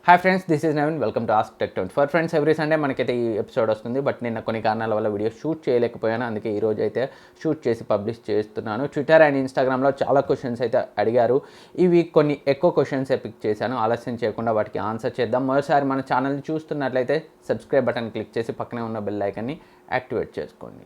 Hi friends, this is Naveen. Welcome to ask Tech24. Friends, every Sunday మనకైతే ఈ episode వస్తుంది. But నిన్న కొన్ని కారణాల వల్ల వీడియో షూట్ చేయలేకపోయాను. అందుకే ఈరోజు అయితే షూట్ చేసి పబ్లిష్ చేస్తున్నాను. ట్విట్టర్ అండ్ ఇన్స్టాగ్రామ్లో చాలా క్వశ్చన్స్ అయితే అడిగారు. ఇవి కొన్ని ఎక్కువ క్వశ్చన్స్ పిక్ చేశాను. ఆలస్యం చేయకుండా వాటికి ఆన్సర్ చేద్దాం. మరోసారి మన ఛానల్ని చూస్తున్నట్లయితే సబ్స్క్రైబ్ బటన్ క్లిక్ చేసి పక్కనే ఉన్న బెల్ ఐకాన్ని యాక్టివేట్ చేసుకోండి.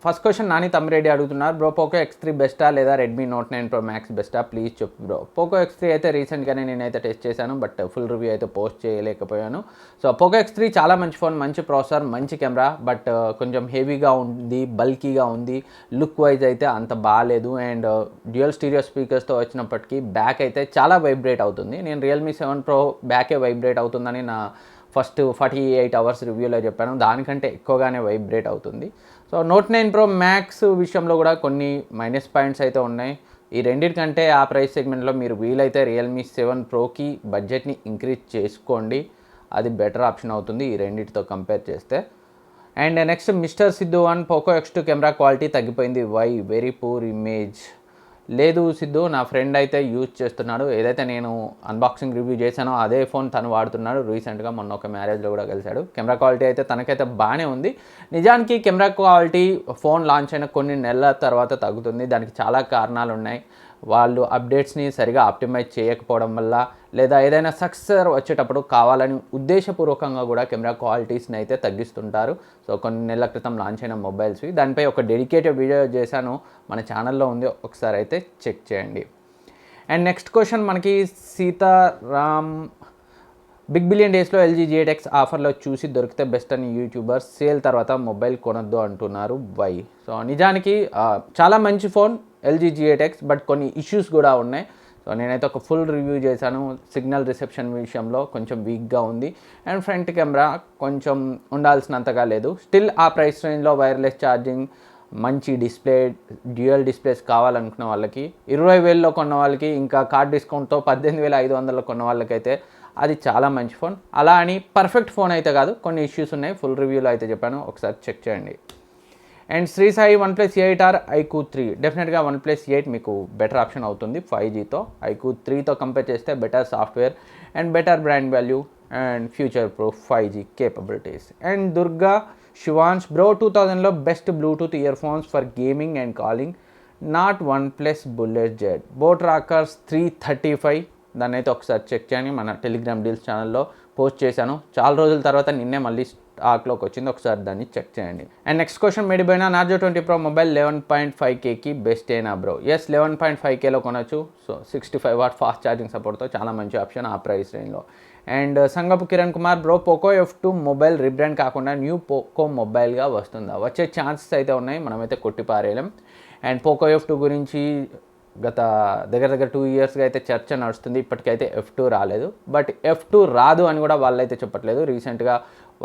ఫస్ట్ క్వశ్చన్ నాని తమ్మిరెడ్డి అడుగుతున్నారు. బ్రో, పోకో X3 బెస్టా లేదా రెడ్మీ నోట్ 9 Pro Max బెస్టా? ప్లీజ్ చెప్పు బ్రో. పోకో X3 అయితే రీసెంట్గానే నేనైతే టెస్ట్ చేశాను, బట్ ఫుల్ రివ్యూ అయితే పోస్ట్ చేయలేకపోయాను. సో పోకో X3 చాలా మంచి ఫోన్, మంచి ప్రాసెసర్, మంచి కెమెరా, బట్ కొంచెం హెవీగా ఉంది, బల్కీగా ఉంది. లుక్ వైజ్ అయితే అంత బాగాలేదు. అండ్ డ్యూయల్ స్టీరియో స్పీకర్స్తో వచ్చినప్పటికీ బ్యాక్ అయితే చాలా వైబ్రేట్ అవుతుంది. నేను Realme 7 Pro బ్యాకే వైబ్రేట్ అవుతుందని నా ఫస్ట్ 48 అవర్స్ రివ్యూలో చెప్పాను. దానికంటే ఎక్కువగానే వైబ్రేట్ అవుతుంది. సో నోట్ 9 Pro Max విషయంలో కూడా కొన్ని మైనస్ పాయింట్స్ అయితే ఉన్నాయి. ఈ రెండింటికంటే ఆ ప్రైస్ సెగ్మెంట్లో మీరు వీలైతే Realme 7 Proకి బడ్జెట్ని ఇంక్రీజ్ చేసుకోండి. అది బెటర్ ఆప్షన్ అవుతుంది ఈ రెండింటితో కంపేర్ చేస్తే. And next mister Siddhu one, Poco X2 camera quality తగ్గిపోయింది, వై? Very poor image. లేదు సిద్ధు, నా ఫ్రెండ్ అయితే యూజ్ చేస్తున్నాడు. ఏదైతే నేను అన్బాక్సింగ్ రివ్యూ చేశానో అదే ఫోన్ తను వాడుతున్నాడు. రీసెంట్గా మొన్న ఒక మ్యారేజ్లో కూడా కలిశాడు. కెమెరా క్వాలిటీ అయితే తనకైతే బాగానే ఉంది. నిజానికి కెమెరా క్వాలిటీ ఫోన్ లాంచ్ అయిన కొన్ని నెలల తర్వాత తగ్గుతుంది. దానికి చాలా కారణాలు ఉన్నాయి. వాళ్ళు అప్డేట్స్ని సరిగా ఆప్టిమైజ్ చేయకపోవడం వల్ల, లేదా ఏదైనా సక్సెస్ వచ్చేటప్పుడు కావాలని ఉద్దేశపూర్వకంగా కూడా కెమెరా క్వాలిటీస్ని అయితే తగ్గిస్తుంటారు. సో కొన్ని నెలల క్రితం లాంచ్ అయిన మొబైల్స్వి, దానిపై ఒక డెడికేటెడ్ వీడియో చేశాను, మన ఛానల్లో ఉంది, ఒకసారి అయితే చెక్ చేయండి. అండ్ నెక్స్ట్ క్వశ్చన్ మనకి సీతారామ్, బిగ్ బిలియన్ డేస్లో LG G8X ఆఫర్లో చూసి దొరికితే బెస్ట్ అని యూట్యూబర్స్ సేల్ తర్వాత మొబైల్ కొనొద్దు అంటున్నారు, వై? సో నిజానికి చాలా మంచి ఫోన్ LG G8X, బట్ కొన్ని ఇష్యూస్ కూడా ఉన్నాయి. సో నేనైతే ఒక ఫుల్ రివ్యూ చేశాను. సిగ్నల్ రిసెప్షన్ విషయంలో కొంచెం వీక్గా ఉంది. అండ్ ఫ్రంట్ కెమెరా కొంచెం ఉండాల్సినంతగా లేదు. స్టిల్ ఆ ప్రైస్ రేంజ్లో వైర్లెస్ ఛార్జింగ్, మంచి డిస్ప్లే, డ్యూయల్ డిస్ప్లేస్ కావాలనుకున్న వాళ్ళకి, 20,000లో కొన్న వాళ్ళకి, ఇంకా కార్డ్ డిస్కౌంట్తో 18,500లో కొన్న వాళ్ళకైతే అది చాలా మంచి ఫోన్. అలా అని పర్ఫెక్ట్ ఫోన్ అయితే కాదు, కొన్ని ఇష్యూస్ ఉన్నాయి. ఫుల్ రివ్యూలో అయితే చెప్పాను, ఒకసారి చెక్ చేయండి. And Shri Sai OnePlus 8R iQOO 3, డెఫినెట్గా OnePlus 8 మీకు బెటర్ ఆప్షన్ అవుతుంది 5Gతో. iQOO 3తో కంపేర్ చేస్తే better software and better brand value and future proof 5G capabilities. And Durga Shivansh, bro 2000లో best Bluetooth ear phones for gaming and calling, not OnePlus Bullet Z, Boat Rockerz 335. దాన్ని అయితే ఒకసారి check చేయండి. మన టెలిగ్రామ్ డీల్స్ ఛానల్లో post చేశాను. చాలా రోజుల తర్వాత నిన్నే మళ్ళీ స్టాక్లోకి వచ్చింది, ఒకసారి దాన్ని చెక్ చేయండి. అండ్ నెక్స్ట్ క్వశ్చన్ మేడిపోయిన నార్జో 20 Pro మొబైల్ 11.5Kకి బెస్ట్ ఏనా బ్రో? ఎస్, 11.5Kలో కొనొచ్చు. సో 65 వాట్ ఫాస్ట్ ఛార్జింగ్ సపోర్ట్తో చాలా మంచి ఆప్షన్ ఆ ప్రైస్ రేంజ్లో. And Sangapu Kiran Kumar, bro Poco F2 mobile rebrand కాకుండా న్యూ పోకో మొబైల్గా వస్తుందా? వచ్చే ఛాన్సెస్ అయితే ఉన్నాయి, మనమైతే కొట్టిపారేయలేం. అండ్ పోకో F2 గురించి గత దగ్గర 2 ఇయర్స్గా అయితే చర్చ నడుస్తుంది. ఇప్పటికైతే F2 రాలేదు, బట్ F2 రాదు అని కూడా వాళ్ళైతే చెప్పట్లేదు. రీసెంట్గా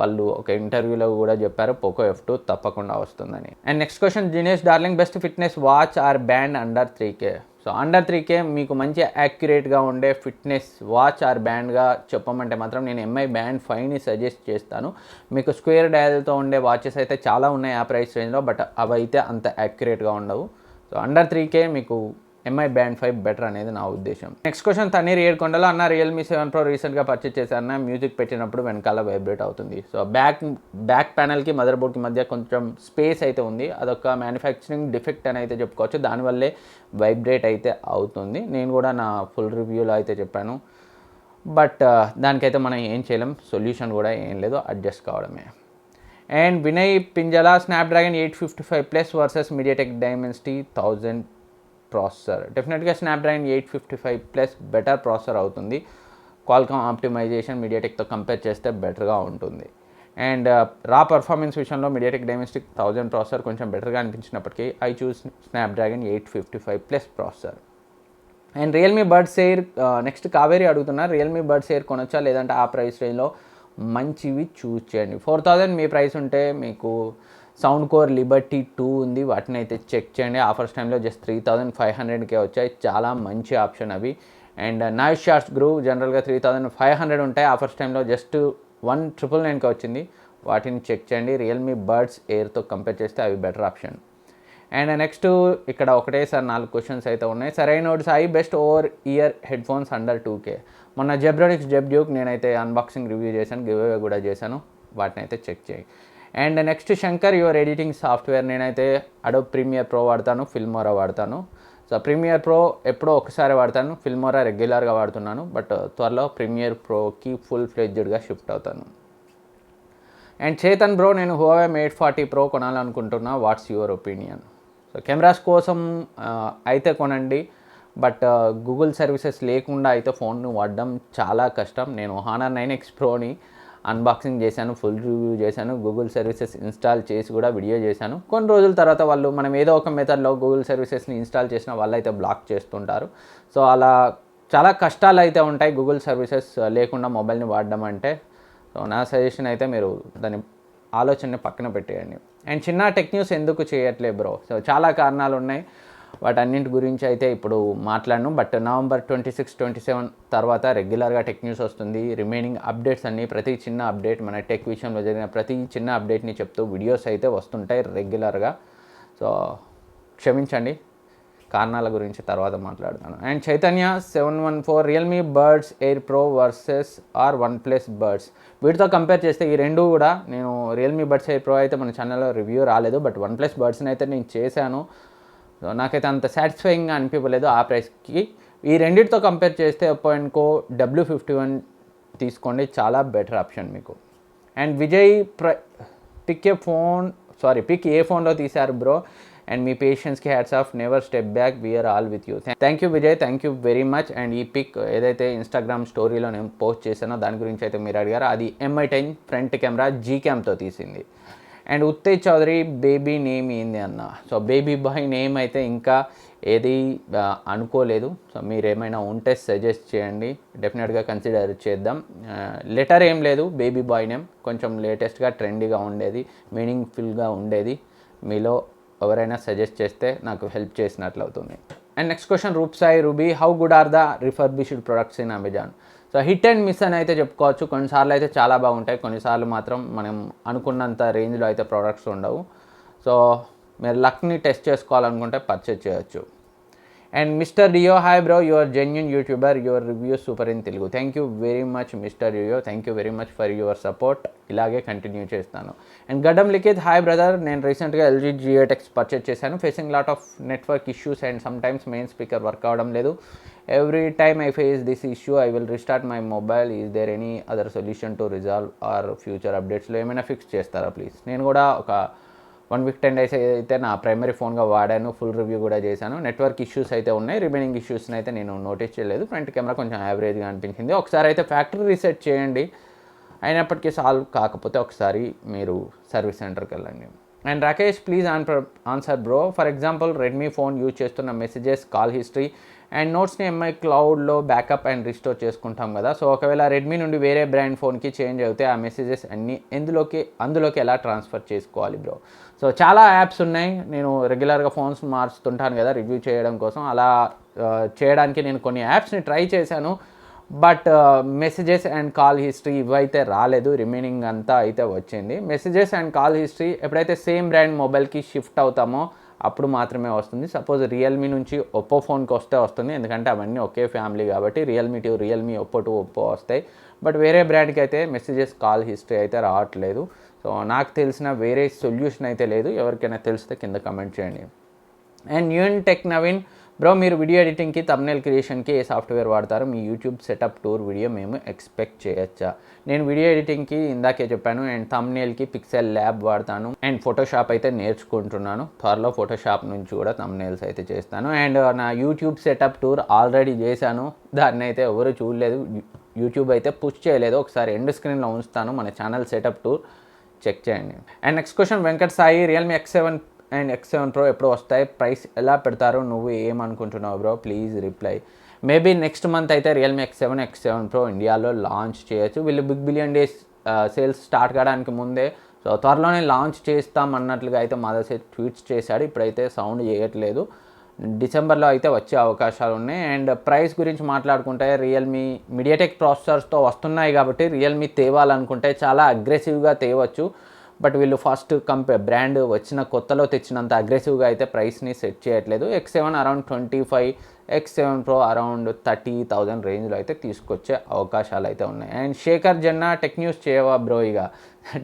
వాళ్ళు ఒక ఇంటర్వ్యూలో కూడా చెప్పారు పోకో F2 తప్పకుండా వస్తుందని. And next question Dinesh darling, best fitness watch or band under 3K? So under 3K మీకు మంచి యాక్యురేట్గా ఉండే ఫిట్నెస్ వాచ్ ఆర్ బ్యాండ్గా చెప్పమంటే మాత్రం నేను MI Band 5ని సజెస్ట్ చేస్తాను. మీకు స్క్వేర్ డయల్తో ఉండే వాచెస్ అయితే చాలా ఉన్నాయి ఆ ప్రైస్ రేంజ్లో, బట్ అవి అయితే అంత యాక్యురేట్గా ఉండవు. సో అండర్ 3K మీకు MI Band 5 బెటర్ అనేది నా ఉద్దేశం. నెక్స్ట్ క్వశ్చన్ తన్నీర్ ఏడుకొండలో, అన్న Realme 7 Pro రీసెంట్గా పర్చేస్ చేశారన్న, మ్యూజిక్ పెట్టినప్పుడు వెనకాల వైబ్రేట్ అవుతుంది. సో బ్యాక్ ప్యానల్కి మదర్ బోర్డ్కి మధ్య కొంచెం స్పేస్ అయితే ఉంది. అదొక మ్యానుఫ్యాక్చరింగ్ డిఫెక్ట్ అని అయితే చెప్పుకోవచ్చు. దానివల్లే వైబ్రేట్ అయితే అవుతుంది. నేను కూడా నా ఫుల్ రివ్యూలో అయితే చెప్పాను, బట్ దానికైతే మనం ఏం చేయలేం. సొల్యూషన్ కూడా ఏం లేదు, అడ్జస్ట్ కావడమే. And Vinay Pinjala, Snapdragon 855+ versus MediaTek Dimensity 1000 processor, డెఫినెట్గా స్నాప్డ్రాగన్ 855+ బెటర్ ప్రాసెసర్ అవుతుంది. క్వాల్కామ్ ఆప్టిమైజేషన్ మీడియాటెక్తో కంపేర్ చేస్తే బెటర్గా ఉంటుంది. అండ్ రా పర్ఫార్మెన్స్ విషయంలో మీడియాటెక్ డైమెన్సిటీ 1000 ప్రాసెసర్ కొంచెం బెటర్గా అనిపించినప్పటికీ I choose Snapdragon 855+ processor. And Realme buds air, next Kaveri అడుగుతున్నారు, రియల్మీ బడ్స్ ఎయిర్ కొనొచ్చా లేదంటే ఆ ప్రైస్ రేంజ్లో మంచివి చూస్ చేయండి. 4000 మీ ప్రైస్ ఉంటే మీకు సౌండ్ కోర్ లిబర్టీ 2 ఉంది, వాటిని అయితే చెక్ చేయండి. ఆఫర్స్ టైంలో జస్ట్ 3500కే వచ్చాయి, చాలా మంచి ఆప్షన్ అవి. అండ్ నాయిస్ షార్ట్స్ గ్రూవ్ జనరల్గా 3500 ఉంటాయి, ఆఫర్స్ టైంలో జస్ట్ 1999కి వచ్చింది. వాటిని చెక్ చేయండి. రియల్మీ బడ్స్ ఎయిర్తో కంపేర్ చేస్తే అవి బెటర్ ఆప్షన్. అండ్ నెక్స్ట్ ఇక్కడ ఒకటేసారి 4 క్వశ్చన్స్ అయితే ఉన్నాయి. సరైన notes I best over ear head phones under 2K. మొన్న జెబ్రానిక్స్ డ్యూక్ నేనైతే అన్బాక్సింగ్ రివ్యూ చేశాను, గివ్ అవే కూడా చేశాను, వాటిని అయితే చెక్ చేయి. And next Shankar your editing software. నేనైతే అడోబ్ ప్రీమియర్ ప్రో వాడతాను, ఫిల్మోరా వాడతాను. సో ప్రీమియర్ ప్రో ఎప్పుడో ఒకసారి వాడతాను, ఫిల్మోరా రెగ్యులర్గా వాడుతున్నాను, బట్ త్వరలో ప్రీమియర్ ప్రోకి ఫుల్ ఫ్లెడ్జ్డ్గా షిఫ్ట్ అవుతాను. అండ్ చేతన్ బ్రో, నేను హువావే మేట్ 40 ప్రో కొనాలనుకుంటున్నా, what's your opinion? So cameras కోసం అయితే కొనండి, బట్ గూగుల్ సర్వీసెస్ లేకుండా అయితే ఫోన్ను వాడడం చాలా కష్టం. నేను హానర్ 9X ప్రోని అన్బాక్సింగ్ చేశాను, ఫుల్ రివ్యూ చేశాను, గూగుల్ సర్వీసెస్ ఇన్స్టాల్ చేసి కూడా వీడియో చేశాను. కొన్ని రోజుల తర్వాత వాళ్ళు మనం ఏదో ఒక మెథడ్లో గూగుల్ సర్వీసెస్ని ఇన్స్టాల్ చేసిన వాళ్ళు అయితే బ్లాక్ చేస్తుంటారు. సో అలా చాలా కష్టాలు అయితే ఉంటాయి గూగుల్ సర్వీసెస్ లేకుండా మొబైల్ని వాడడం అంటే. సో నా సజెషన్ అయితే మీరు దాని ఆలోచనని పక్కన పెట్టేయండి. అండ్ చిన్న టెక్ న్యూస్ ఎందుకు చేయట్లేదు బ్రో? సో చాలా కారణాలు ఉన్నాయి, వాటన్నింటి గురించి అయితే ఇప్పుడు మాట్లాడను. బట్ నవంబర్ 26, 27 తర్వాత రెగ్యులర్గా టెక్ న్యూస్ వస్తుంది. రిమైనింగ్ అప్డేట్స్ అన్నీ, ప్రతి చిన్న అప్డేట్, మన టెక్ విషయంలో జరిగిన ప్రతి చిన్న అప్డేట్ని చెప్తూ వీడియోస్ అయితే వస్తుంటాయి రెగ్యులర్గా. సో క్షమించండి, కారణాల గురించి తర్వాత మాట్లాడతాను. And Chaitanya 714 Realme buds air pro versus or OnePlus buds. వీటితో కంపేర్ చేస్తే ఈ రెండు కూడా, నేను రియల్మీ బడ్స్ ఎయిర్ ప్రో అయితే మన ఛానల్లో రివ్యూ రాలేదు, బట్ వన్ప్లస్ బడ్స్ని అయితే నేను చేశాను. సో నాకైతే అంత సాటిస్ఫైయింగ్గా అనిపించలేదు ఆ ప్రైస్కి. ఈ రెండింటితో కంపేర్ చేస్తే Oppo W51 తీసుకోండి, చాలా బెటర్ ఆప్షన్ మీకు. అండ్ విజయ్ పిక్ ఏ ఫోన్లో తీశారు బ్రో? అండ్ మీ పేషెన్స్కి hats off, never step back, we're all with you. Thank you Vijay, thank you very much. And ఈ పిక్ ఏదైతే ఇన్స్టాగ్రామ్ స్టోరీలో నేను పోస్ట్ చేశానో దాని గురించి అయితే మీరు అడిగారు, అది MI10 ఫ్రంట్ కెమెరా Gcamతో తీసింది. And Uttej Chaudhary baby name ఏంది అన్న? సో బేబీ బాయ్ నేమ్ అయితే ఇంకా ఏది అనుకోలేదు. సో మీరు ఏమైనా ఉంటే సజెస్ట్ చేయండి, డెఫినెట్గా కన్సిడర్ చేద్దాం. లెటర్ ఏం లేదు, బేబీ బాయ్ నేమ్ కొంచెం లేటెస్ట్గా ట్రెండీగా ఉండేది, మీనింగ్ఫుల్గా ఉండేది. మీలో ఎవరైనా సజెస్ట్ చేస్తే నాకు హెల్ప్ చేసినట్లు అవుతుంది. And next question Roopsai Ruby, how good are the refurbished products in Amazon? So hit and miss అని అయితే చెప్పుకోవచ్చు. కొన్నిసార్లు అయితే చాలా బాగుంటాయి, కొన్నిసార్లు మాత్రం మనం అనుకున్నంత రేంజ్లో అయితే ప్రోడక్ట్స్ ఉండవు. సో మీరు లక్ని టెస్ట్ చేసుకోవాలనుకుంటే పర్చేజ్ చేయొచ్చు. అండ్ మిస్టర్ డియో, hi bro, your genuine YouTuber, your review super in Telugu. Thank you very much mister డియో, thank you very much for your support, ఇలాగే కంటిన్యూ చేస్తాను. And Gaddam Likhith, hi brother, నేను రీసెంట్గా LG G8X పర్చేజ్ చేశాను. Facing lot of network issues and sometimes main speaker work అవ్వడం లేదు. Every time I face this issue I will restart my mobile. Is there any other solution to resolve or future అప్డేట్స్లో ఏమైనా fix చేస్తారా please? నేను కూడా ఒక 1 week 10 days అయితే నా ప్రైమరీ ఫోన్గా వాడాను, ఫుల్ రివ్యూ కూడా చేశాను. నెట్వర్క్ ఇష్యూస్ అయితే ఉన్నాయి, రిమైనింగ్ ఇష్యూస్ని అయితే నేను నోటీస్ చేయలేదు. ఫ్రంట్ కెమెరా కొంచెం యావరేజ్గా అనిపించింది. ఒకసారి అయితే ఫ్యాక్టరీ రీసెట్ చేయండి, అయినప్పటికీ సాల్వ్ కాకపోతే ఒకసారి మీరు సర్వీస్ సెంటర్కి వెళ్ళండి. And Rakesh, please answer bro. For example Redmi phone use చేస్తున్న మెసేజెస్, కాల్ హిస్టరీ అండ్ నోట్స్ని MI క్లౌడ్లో బ్యాకప్ అండ్ రిస్టోర్ చేసుకుంటాం కదా. సో ఒకవేళ రెడ్మీ నుండి వేరే బ్రాండ్ ఫోన్కి చేంజ్ అవుతే ఆ మెసేజెస్ అన్నీ అందులోకి ఎలా ట్రాన్స్ఫర్ చేసుకోవాలి బ్రో? సో చాలా యాప్స్ ఉన్నాయి, నేను రెగ్యులర్గా ఫోన్స్ మార్చుతుంటాను కదా రివ్యూ చేయడం కోసం. అలా చేయడానికి నేను కొన్ని యాప్స్ని ట్రై చేశాను, but messages and call history ఇవైతే రాలేదు, రిమైనింగ్ అంతా అయితే వచ్చింది. మెసేజెస్ అండ్ కాల్ హిస్టరీ ఎప్పుడైతే సేమ్ బ్రాండ్ మొబైల్కి షిఫ్ట్ అవుతామో అప్పుడు మాత్రమే వస్తుంది. సపోజ్ రియల్మీ నుంచి ఒప్పో ఫోన్కి వస్తుంది, ఎందుకంటే అవన్నీ ఒకే ఫ్యామిలీ కాబట్టి. Realme to Realme, Oppo to Oppo వస్తాయి, బట్ వేరే బ్రాండ్కి అయితే మెసేజెస్ కాల్ హిస్టరీ అయితే రావట్లేదు. సో నాకు తెలిసిన వేరే సొల్యూషన్ అయితే లేదు, ఎవరికైనా తెలిస్తే కింద కమెంట్ చేయండి. అండ్ న్యూన్ టెక్ నవీన్ బ్రో, మీరు వీడియో ఎడిటింగ్కి థంబ్నెయిల్ క్రియేషన్కి ఏ సాఫ్ట్వేర్ వాడతారు? మీ యూట్యూబ్ సెటప్ టూర్ వీడియో మేము ఎక్స్పెక్ట్ చేయొచ్చా? నేను వీడియో ఎడిటింగ్కి ఇందాకే చెప్పాను, అండ్ థంబ్నెయిల్కి పిక్సెల్ ల్యాబ్ వాడతాను, అండ్ ఫోటోషాప్ అయితే నేర్చుకుంటున్నాను. త్వరలో ఫోటోషాప్ నుంచి కూడా థంబ్నెయిల్స్ అయితే చేస్తాను. అండ్ నా యూట్యూబ్ సెటప్ టూర్ ఆల్రెడీ చేశాను, దాన్ని అయితే ఎవరు చూడలేదు, యూట్యూబ్ అయితే పుష్ చేయలేదు. ఒకసారి ఎండ్ స్క్రీన్లో ఉంచుతాను, మన ఛానల్ సెటప్ టూర్ చెక్ చేయండి. And next question Venkat Sai, Realme X7 and X7 Pro ఎప్పుడు వస్తాయి? ప్రైస్ ఎలా పెడతారు? నువ్వు ఏమనుకుంటున్నావు bro? Please reply. Maybe next month అయితే రియల్మీ X7 Pro ఇండియాలో లాంచ్ చేయొచ్చు. వీళ్ళు big billion days sales start కావడానికి ముందే, సో త్వరలోనే లాంచ్ చేస్తాం అన్నట్లుగా అయితే మాధవ్ సేత్ ట్వీట్స్ చేశాడు. ఇప్పుడైతే సౌండ్ చేయట్లేదు, డిసెంబర్లో అయితే వచ్చే అవకాశాలు ఉన్నాయి. అండ్ ప్రైస్ గురించి మాట్లాడుకుంటే రియల్మీ మీడియాటెక్ ప్రాసెసర్స్తో వస్తున్నాయి కాబట్టి రియల్మీ తేవాలనుకుంటే చాలా అగ్రెసివ్గా తేవచ్చు. బట్ వీళ్ళు ఫస్ట్ బ్రాండ్ వచ్చిన కొత్తలో తెచ్చినంత అగ్రెసివ్గా అయితే ప్రైస్ని సెట్ చేయట్లేదు. X7 around 25, X7 Pro around 30,000 రేంజ్లో అయితే తీసుకొచ్చే అవకాశాలు అయితే ఉన్నాయి. And Shekhar Janna tech news చేయవా బ్రో? ఇక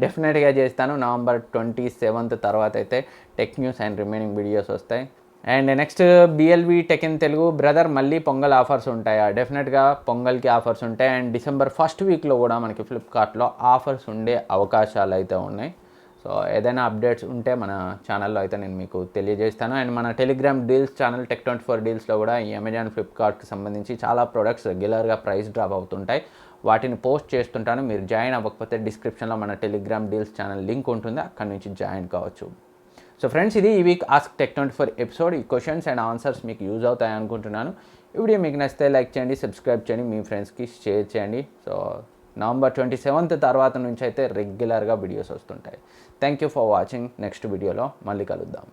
డెఫినెట్గా చేస్తాను. నవంబర్ 27 తర్వాత అయితే tech news and remaining videos వస్తాయి. And next BLV tech in Telugu brother, మళ్ళీ పొంగల్ ఆఫర్స్ ఉంటాయా? డెఫినెట్గా పొంగల్కి ఆఫర్స్ ఉంటాయి. అండ్ డిసెంబర్ ఫస్ట్ వీక్లో కూడా మనకి ఫ్లిప్కార్ట్లో ఆఫర్స్ ఉండే అవకాశాలు అయితే ఉన్నాయి. సో ఏదైనా అప్డేట్స్ ఉంటే మన ఛానల్లో అయితే నేను మీకు తెలియజేస్తాను. అండ్ మన టెలిగ్రామ్ డీల్స్ ఛానల్ Tech24 డీల్స్లో కూడా ఈ అమెజాన్ ఫ్లిప్కార్ట్కి సంబంధించి చాలా ప్రొడక్ట్స్ రెగ్యులర్గా ప్రైస్ డ్రాప్ అవుతుంటాయి. వాటిని పోస్ట్ చేస్తుంటాను. మీరు జాయిన్ అవ్వకపోతే డిస్క్రిప్షన్లో మన టెలిగ్రామ్ డీల్స్ ఛానల్ లింక్ ఉంటుంది, అక్కడి నుంచి జాయిన్ కావచ్చు. సో ఫ్రెండ్స్, ఇది ఈ వీక్ ఆస్క్ Tech24 ఎపిసోడ్. ఈ క్వశ్చన్స్ అండ్ ఆన్సర్స్ మీకు యూజ్ అవుతాయి అనుకుంటున్నాను. ఈ వీడియో మీకు నచ్చితే లైక్ చేయండి, సబ్స్క్రైబ్ చేయండి, మీ ఫ్రెండ్స్కి షేర్ చేయండి. సో నవంబర్ 27 తర్వాత నుంచి అయితే రెగ్యులర్గా వీడియోస్ వస్తుంటాయి. Thank you for watching. Next వీడియోలో మళ్ళీ కలుద్దాం.